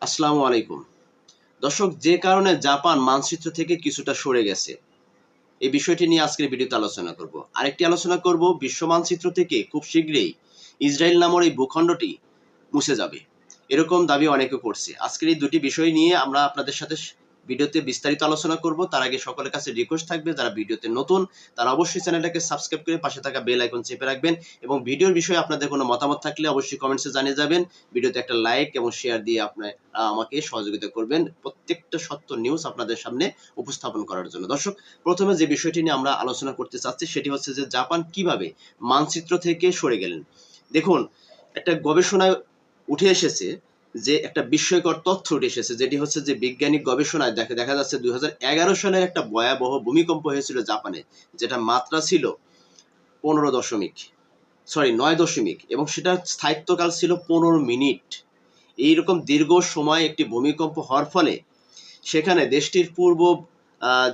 আসসালামু আলাইকুম। দর্শক, যে কারণে জাপান মানচিত্র থেকে কিছুটা সরে গেছে, এই বিষয়টি নিয়ে আজকের ভিডিওতে আলোচনা করব। আরেকটি আলোচনা করব, বিশ্ব মানচিত্র থেকে খুব শীঘ্রই ইসরায়েল নামের এই ভূখণ্ডটি মুছে যাবে। এরকম দাবি অনেকে করছে। আজকের এই দুটি বিষয় নিয়ে আমরা আপনাদের সাথে ভিডিওতে বিস্তারিত আলোচনা করব। তার আগে সকলের কাছে রিকোয়েস্ট থাকবে, যারা ভিডিওতে নতুন তারা অবশ্যই চ্যানেলটাকে সাবস্ক্রাইব করে পাশে থাকা বেল আইকন চেপে রাখবেন এবং ভিডিওর বিষয়ে আপনাদের কোনো মতামত থাকলে অবশ্যই কমেন্টসে জানিয়ে যাবেন। ভিডিওতে একটা লাইক এবং শেয়ার দিয়ে আপনারা আমাকে সহযোগিতা করবেন প্রত্যেকটা সত্য নিউজ আপনাদের সামনে উপস্থাপন করার জন্য। দর্শক, প্রথমে যে বিষয়টি নিয়ে আমরা আলোচনা করতে চাচ্ছি সেটি হচ্ছে যে জাপান কিভাবে মানচিত্র থেকে সরে গেলেন। দেখুন, একটা গবেষণায় উঠে এসেছে যে একটা বিস্ময়কর তথ্য উঠে এসেছে, যেটি হচ্ছে যে বৈজ্ঞানিক গবেষণায় দেখা যাচ্ছে 2011 সালের একটা ভয়াবহ ভূমিকম্প হয়েছিল জাপানে, যেটা মাত্রা ছিল 9 দশমিক এবং সেটার স্থায়িত্বকাল ছিল 15 মিনিট। এইরকম দীর্ঘ সময় একটি ভূমিকম্প হওয়ার ফলে সেখানে দেশটির পূর্ব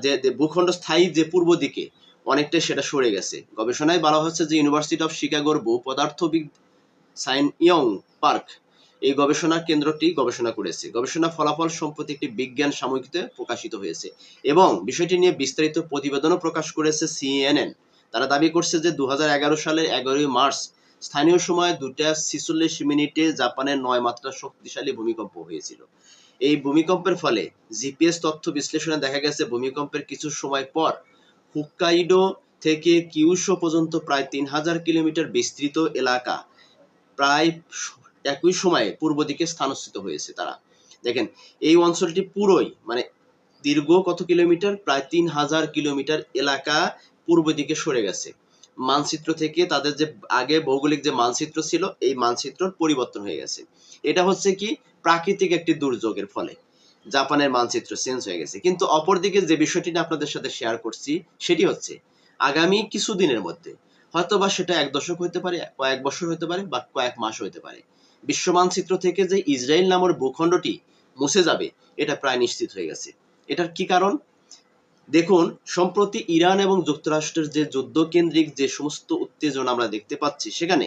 যে ভূখণ্ড স্থায়ী যে পূর্ব দিকে অনেকটাই সেটা সরে গেছে। গবেষণায় বলা হচ্ছে যে ইউনিভার্সিটি অফ শিকাগোর ভূপদার্থবিদ সাইন ইয়ং পার্ক এই গবেষণা কেন্দ্রটি গবেষণা করেছে। গবেষণা ফলাফল সম্প্রতি একটি বিজ্ঞান সাময়িকীতে প্রকাশিত হয়েছে এবং বিষয়টি নিয়ে বিস্তারিত প্রতিবেদনও প্রকাশ করেছে সিএনএন। তারা দাবি করছে যে 2011 সালের 11ই মার্চ স্থানীয় সময় 2:46 জাপানের 9 মাত্রা শক্তিশালী ভূমিকম্প হয়েছিল। এই ভূমিকম্পের ফলে জিপিএস তথ্য বিশ্লেষণে দেখা গেছে ভূমিকম্পের কিছু সময় পর হুক্কাইডো থেকে কিউশু পর্যন্ত প্রায় 3000 কিলোমিটার বিস্তৃত এলাকা প্রায় একই সময়ে পূর্ব দিকে স্থানচ্যুত হয়েছে। তারা দেখেন, এই অঞ্চলটি পুরোই দীর্ঘ কত কিলোমিটার, প্রায় 3000 কিলোমিটার এলাকা পূর্ব দিকে সরে গেছে। মানচিত্র থেকে তাদের যে আগে ভৌগোলিক যে মানচিত্র ছিল, এই মানচিত্রর পরিবর্তন হয়ে গেছে। এটা হচ্ছে কি প্রাকৃতিক একটি দুর্যোগের ফলে জাপানের মানচিত্র চেঞ্জ হয়ে গেছে। কিন্তু অপরদিকে যে বিষয়টি আপনাদের সাথে শেয়ার করছি সেটি হচ্ছে আগামী কিছুদিনের মধ্যে হয়তোবা সেটা 1 দশক হতে পারে, কয়েক বছর হতে পারে বা কয়েক মাস হতে পারে, বিশ্ব মানচিত্র থেকে যে ইসরায়েল নামের ভূখণ্ডটি মুছে যাবে এটা প্রায় নিশ্চিত হয়ে গেছে। এটার কি কারণ? দেখুন, সম্প্রতি ইরান এবং যুক্তরাষ্ট্রের যে যুদ্ধকেন্দ্রিক যে সমস্ত উত্তেজনা আমরা দেখতে পাচ্ছি, সেখানে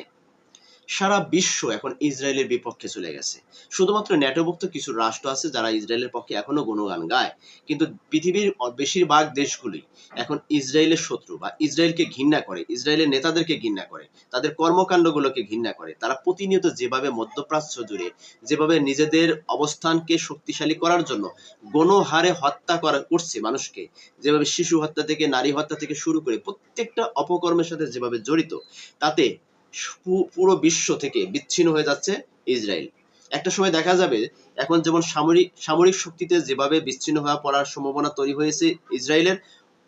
সারা বিশ্ব এখন ইসরায়েলের বিপক্ষে চলে গেছে। শুধুমাত্র ন্যাটোভুক্ত কিছু রাষ্ট্র আছে যারা ইসরায়েলের পক্ষে এখনো গুণগান গায়, কিন্তু পৃথিবীর বেশিরভাগ দেশগুলি এখন ইসরায়েলের শত্রু বা ইসরায়েলকে ঘৃণা করে, ইসরায়েলের নেতাদেরকে ঘৃণা করে, তাদের কর্মকাণ্ডগুলোকে ঘৃণা করে। তারা প্রতিনিয়ত যেভাবে মধ্যপ্রাচ্য জুড়ে যেভাবে নিজেদের অবস্থানকে শক্তিশালী করার জন্য গণহারে হত্যা করছে মানুষকে, যেভাবে শিশু হত্যা থেকে নারী হত্যা থেকে শুরু করে প্রত্যেকটা অপকর্মের সাথে যেভাবে জড়িত, তাতে পুরো বিশ্ব থেকে বিচ্ছিন্ন হয়ে যাচ্ছে ইসরায়েল। একটা সময় দেখা যাবে এখন যেমন সামরিক শক্তিতে যেভাবে বিচ্ছিন্ন হয়ে পড়ার সম্ভাবনা তৈরি হয়েছে ইসরায়েলের,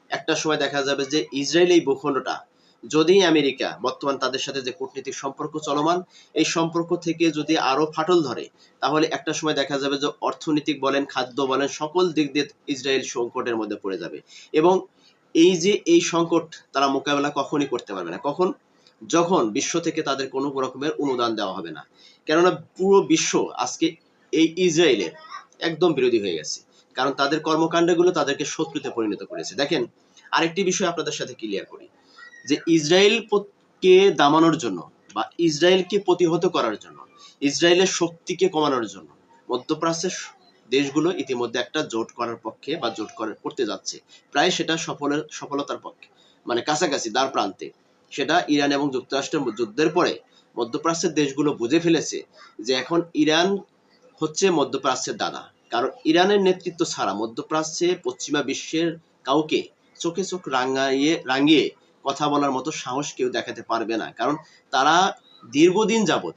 একটা সময় দেখা যাবে যে ইসরায়েল এই ভূখণ্ডটা যদি আমেরিকা বর্তমান তাদের সাথে যে কূটনৈতিক সম্পর্ক চলমান, এই সম্পর্ক থেকে যদি আরো ফাটল ধরে, তাহলে একটা সময় দেখা যাবে যে অর্থনৈতিক বলেন, খাদ্য বলেন, সকল দিক দিয়ে ইসরায়েল সংকটের মধ্যে পড়ে যাবে। এবং এই সংকট তারা মোকাবেলা কখনই করতে পারবে না। কখন? যখন বিশ্ব থেকে তাদের কোনো রকমের অনুদান দেওয়া হবে না। কেননা পুরো বিশ্ব আজকে এই ইসরায়েলের একদম বিরোধী হয়ে গেছে, কারণ তাদের কর্মকাণ্ডগুলো তাদেরকে শত্রুতে পরিণত করেছে। দেখেন, আরেকটি বিষয় আপনাদের সাথে ক্লিয়ার করি, যে ইসরায়েলকে দামানোর জন্য বা ইসরায়েলকে প্রতিহত করার জন্য, ইসরায়েলের শক্তিকে কমানোর জন্য মধ্যপ্রাচ্যের দেশগুলো ইতিমধ্যে একটা জোট করার পক্ষে বা করতে যাচ্ছে। প্রায় সেটা সফলতার পক্ষে, কাছাকাছি দ্বার প্রান্তে। সেটা ইরান এবং যুক্তরাষ্ট্রের যুদ্ধের পরে মধ্যপ্রাচ্যের দেশগুলো বুঝে ফেলেছে যে এখন ইরান হচ্ছে মধ্যপ্রাচ্যের দাদা। কারণ ইরানের নেতৃত্ব ছাড়া মধ্যপ্রাচ্যে পশ্চিমা বিশ্বের কাউকে চোখে চোখ রাঙিয়ে কথা বলার মতো সাহস কেউ দেখাতে পারবে না। কারণ তারা দীর্ঘদিন যাবৎ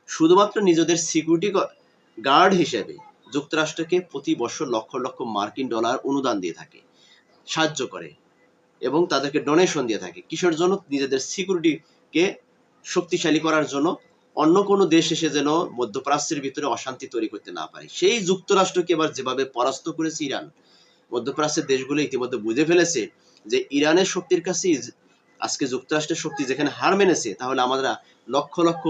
শুধুমাত্র নিজেদের সিকিউরিটি গার্ড হিসেবে যুক্তরাষ্ট্রকে প্রতি বছর লক্ষ লক্ষ মার্কিন ডলার অনুদান দিয়ে থাকে, সাহায্য করে এবং তাদেরকে ডোনেশন দিয়ে থাকে। কিসের জন্য? নিজেদের সিকিউরিটিকে শক্তিশালী করার জন্য, অন্য কোনো দেশ এসে যেন মধ্যপ্রাচ্যের ভিতরে অশান্তি তৈরি করতে না পারে। সেই যুক্তরাষ্ট্রকে এবার যেভাবে পরাস্ত করেছে ইরান, মধ্যপ্রাচ্যের দেশগুলো ইতিমধ্যে বুঝে ফেলেছে যে ইরানের শক্তির কাছে আজকে যুক্তরাষ্ট্রের শক্তি যেখানে হার মেনেছে, তাহলে আমরা লক্ষ লক্ষ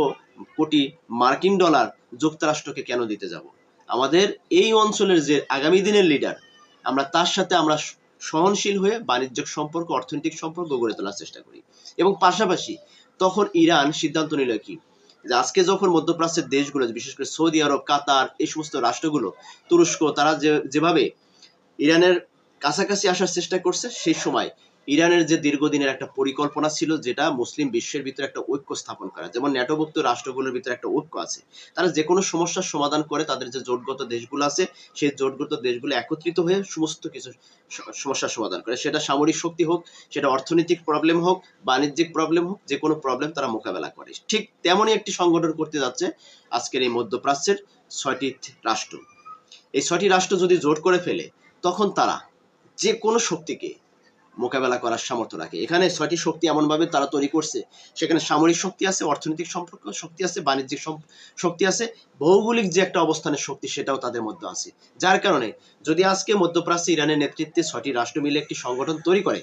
কোটি মার্কিন ডলার যুক্তরাষ্ট্রকে কেন দিতে যাব? আমাদের এই অঞ্চলের যে আগামী দিনের লিডার, আমরা তার সাথে আমরা সহনশীল হয়ে বাণিজ্যিক সম্পর্ক, অর্থনৈতিক সম্পর্ক গড়ে তোলার চেষ্টা করি। এবং পাশাপাশি তখন ইরান সিদ্ধান্ত নিল কি, যে আজকে যখন মধ্যপ্রাচ্যের দেশগুলো, বিশেষ করে সৌদি আরব, কাতার, এই সমস্ত রাষ্ট্রগুলো, তুরস্ক, তারা যেভাবে ইরানের কাছাকাছি আসার চেষ্টা করছে, সেই সময় ইরানের যে দীর্ঘদিনের একটা পরিকল্পনা ছিল, যেটা মুসলিম বিশ্বের ভিতরে একটা ঐক্য স্থাপন করা, যেমন ন্যাটোভুক্ত রাষ্ট্রগুলোর ভিতরে একটা ঐক্য আছে, তারা যে কোনো সমস্যার সমাধান করে, তাদের যে জোটগত দেশগুলো আছে সেই জোটগত দেশগুলো একত্রিত হয়ে সমস্ত কিছু সমস্যার সমাধান করে, সেটা সামরিক শক্তি হোক, সেটা অর্থনৈতিক প্রবলেম হোক, বাণিজ্যিক প্রবলেম হোক, যে কোনো প্রবলেম তারা মোকাবেলা করে। ঠিক তেমনই একটি সংগঠন করতে যাচ্ছে আজকের এই মধ্যপ্রাচ্যের 6টি রাষ্ট্র। এই 6টি রাষ্ট্র যদি জোট করে ফেলে, তখন তারা যে কোনো শক্তিকে মোকাবেলা করার সামর্থ্য রাখে। এখানে 6টি শক্তি এমনভাবে তারা তৈরি করছে, সেখানে সামরিক শক্তি আছে, অর্থনৈতিক সম্পর্ক শক্তি আছে, বাণিজ্যিক শক্তি আছে, ভৌগোলিক যে একটা অবস্থানের শক্তি সেটাও তাদের মধ্যে আছে। যার কারণে যদি আজকে মধ্যপ্রাচ্যে ইরানের নেতৃত্বে 6টি রাষ্ট্র মিলে একটি সংগঠন তৈরি করে,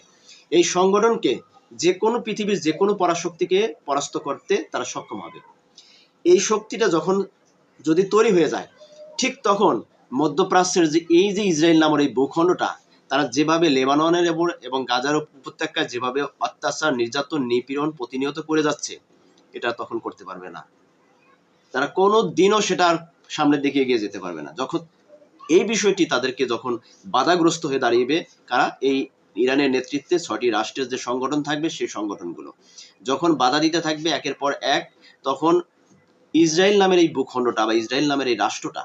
এই সংগঠনকে যে কোনো পৃথিবীর যে কোনো পরাশক্তিকে পরাস্ত করতে তারা সক্ষম হবে। এই শক্তিটা যখন যদি তৈরি হয়ে যায়, ঠিক তখন মধ্যপ্রাচ্যের যে এই যে ইসরায়েল নামের এই ভূখণ্ডটা, তারা যেভাবে লেবাননের এবং গাজার উপত্যকায় যেভাবে অত্যাচার, নির্যাতন, নিপীড়ন প্রতিনিয়ত করে যাচ্ছে, এটা তখন করতে পারবে না। তারা কোনো দিনও সেটা আর সামনের দিকে এগিয়ে যেতে পারবে না। যখন এই বিষয়টি তাদেরকে যখন বাধাগ্রস্ত হয়ে দাঁড়িয়েবে, কারা? এই ইরানের নেতৃত্বে 6টি রাষ্ট্রের যে সংগঠন থাকবে, সেই সংগঠনগুলো যখন বাধা দিতে থাকবে একের পর এক, তখন ইসরায়েল নামের এই ভূখণ্ডটা বা ইসরায়েল নামের এই রাষ্ট্রটা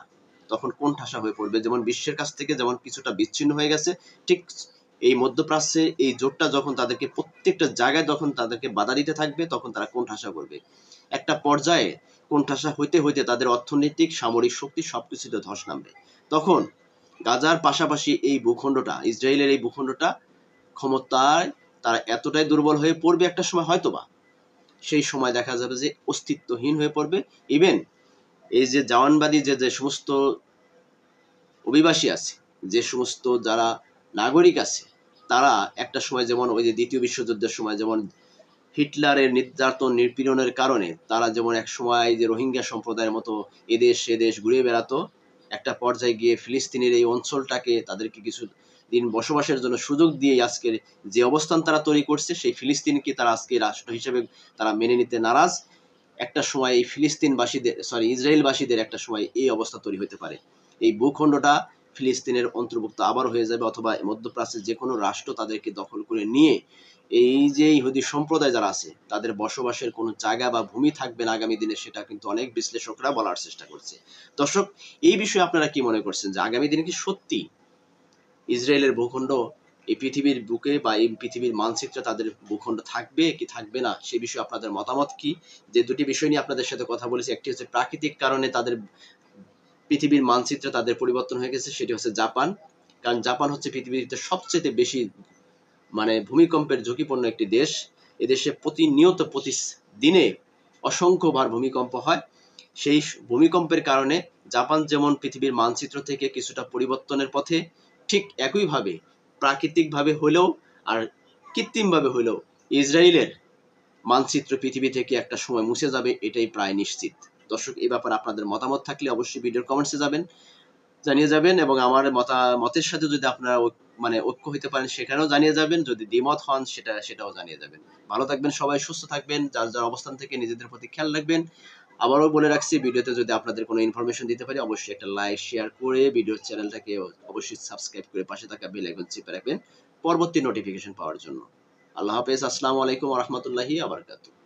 তখন কোণঠাসা হয়ে পড়বে। যেমন বিশ্বের কাছ থেকে যেমন কিছুটা বিচ্ছিন্ন হয়ে গেছে, ঠিক এই মধ্যপ্রাচ্যে এই জোটটা যখন তাদেরকে প্রত্যেকটা জায়গায় যখন তাদেরকে বাধা দিতে থাকবে, তখন তারা কোণঠাসা করবে। একটা পর্যায়ে কোণঠাসা হইতে হইতে তাদের অর্থনৈতিক, সামরিক শক্তি সবকিছুতে ধস নামবে। তখন গাজার পাশাপাশি এই ভূখণ্ডটা, ইসরায়েলের এই ভূখণ্ডটা ক্ষমতায় তারা এতটাই দুর্বল হয়ে পড়বে একটা সময়, হয়তোবা সেই সময় দেখা যাবে যে অস্তিত্বহীন হয়ে পড়বে। ইভেন এই যে জাওয়ানবাদী যে সমস্ত অভিবাসী আছে, যে সমস্ত যারা নাগরিক আছে, তারা একটা সময়, যেমন ওই যে দ্বিতীয় বিশ্বযুদ্ধের সময় যেমন হিটলারের নির্যাতন, নিপীড়নের কারণে তারা যেমন এক সময় যে রোহিঙ্গা সম্প্রদায়ের মতো এদেশ সেদেশ ঘুরে বেড়াতো, একটা পর্যায়ে গিয়ে ফিলিস্তিনের এই অঞ্চলটাকে তাদেরকে কিছু দিন বসবাসের জন্য সুযোগ দিয়ে আজকের যে অবস্থান তারা তৈরি করছে, সেই ফিলিস্তিনকে তারা আজকে রাষ্ট্র হিসেবে তারা মেনে নিতে নারাজ। একটা সময় এই ফিলিস্তিনবাসীদের, ইসরায়েলবাসীদের একটা সময় এই অবস্থা তৈরি হতে পারে। এই ভূখণ্ডটা ফিলিস্তিনের অন্তর্ভুক্ত আবার হয়ে যাবে, অথবা মধ্যপ্রাচ্যের যে কোনো রাষ্ট্র তাদেরকে দখল করে নিয়ে এই যে ইহুদি সম্প্রদায় যারা আছে, তাদের বসবাসের কোনো জায়গা বা ভূমি থাকবে না আগামী দিনে, সেটা কিন্তু অনেক বিশ্লেষকরা বলার চেষ্টা করছে। দর্শক, এই বিষয়ে আপনারা কি মনে করছেন, যে আগামী দিনে কি সত্যি ইসরায়েলের ভূখণ্ড এই পৃথিবীর বুকে বা এই পৃথিবীর মানচিত্রে তাদের ভূখণ্ড থাকবে কি থাকবে না, সে বিষয়ে আপনাদের মতামত কি? যে দুটি বিষয় নিয়ে আপনাদের সাথে কথা বলেছি, একটি হচ্ছে প্রাকৃতিক কারণে তাদের পৃথিবীর মানচিত্রে তাদের পরিবর্তন হয়ে গেছে, সেটি হচ্ছে জাপান। কারণ জাপান হচ্ছে পৃথিবীতে সবচেয়ে বেশি ভূমিকম্পের ঝুঁকিপূর্ণ একটি দেশ। এদেশে প্রতিনিয়ত প্রতিদিনে অসংখ্যবার ভূমিকম্প হয়। সেই ভূমিকম্পের কারণে জাপান যেমন পৃথিবীর মানচিত্র থেকে কিছুটা পরিবর্তনের পথে, ঠিক একইভাবে প্রাকৃতিকভাবে হলেও আর কৃত্রিমভাবে হলেও ইসরায়েলের মানচিত্র পৃথিবী থেকে একটা সময় মুছে যাবে, এটাই প্রায় নিশ্চিত। দর্শক, এই ব্যাপারে আপনাদের মতামত থাকলে অবশ্যই ভিডিওর কমেন্টসে জানিয়ে যাবেন, এবং আমার মতের সাথে যদি আপনারা ঐক্য হইতে পারেন সেখানেও জানিয়ে যাবেন, যদি দ্বিমত হন সেটাও জানিয়ে যাবেন। ভালো থাকবেন সবাই, সুস্থ থাকবেন, যার যার অবস্থান থেকে নিজেদের প্রতি খেয়াল রাখবেন। আবারও বলে রাখছি, ভিডিওতে যদি আপনাদের কোনো ইনফরমেশন দিতে পারি, অবশ্যই একটা লাইক শেয়ার করে ভিডিওর চ্যানেলটাকে অবশ্যই সাবস্ক্রাইব করে পাশে থাকা বেল আইকন চেপে রাখবেন পরবর্তী নোটিফিকেশন পাওয়ার জন্য। আল্লাহ হাফেজ, আসসালামু আলাইকুম ওয়া রাহমাতুল্লাহি ওয়া বারাকাতুহু।